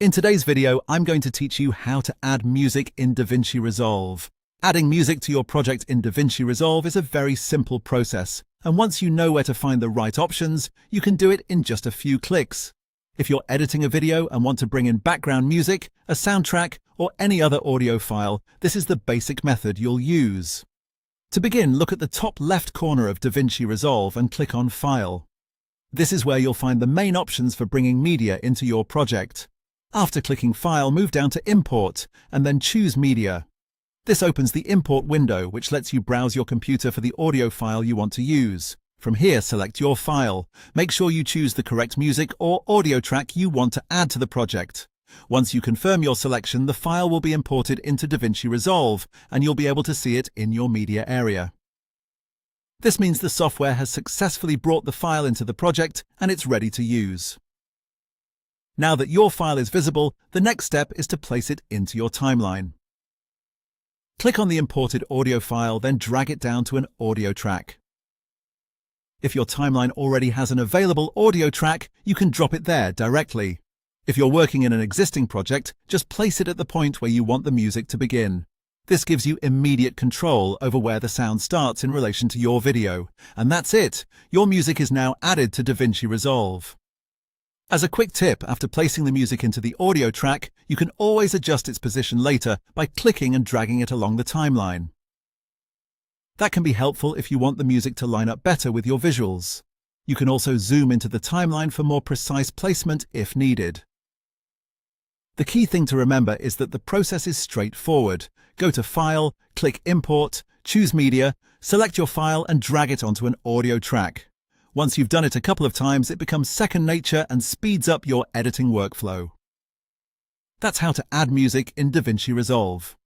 In today's video, I'm going to teach you how to add music in DaVinci Resolve. Adding music to your project in DaVinci Resolve is a very simple process, and once you know where to find the right options, you can do it in just a few clicks. If you're editing a video and want to bring in background music, a soundtrack, or any other audio file, this is the basic method you'll use. To begin, look at the top left corner of DaVinci Resolve and click on File. This is where you'll find the main options for bringing media into your project. After clicking File, move down to Import, and then choose Media. This opens the Import window, which lets you browse your computer for the audio file you want to use. From here, select your file. Make sure you choose the correct music or audio track you want to add to the project. Once you confirm your selection, the file will be imported into DaVinci Resolve, and you'll be able to see it in your media area. This means the software has successfully brought the file into the project, and it's ready to use. Now that your file is visible, the next step is to place it into your timeline. Click on the imported audio file, then drag it down to an audio track. If your timeline already has an available audio track, you can drop it there directly. If you're working in an existing project, just place it at the point where you want the music to begin. This gives you immediate control over where the sound starts in relation to your video. And that's it! Your music is now added to DaVinci Resolve. As a quick tip, after placing the music into the audio track, you can always adjust its position later by clicking and dragging it along the timeline. That can be helpful if you want the music to line up better with your visuals. You can also zoom into the timeline for more precise placement if needed. The key thing to remember is that the process is straightforward. Go to File, click Import, choose Media, select your file and drag it onto an audio track. Once you've done it a couple of times, it becomes second nature and speeds up your editing workflow. That's how to add music in DaVinci Resolve.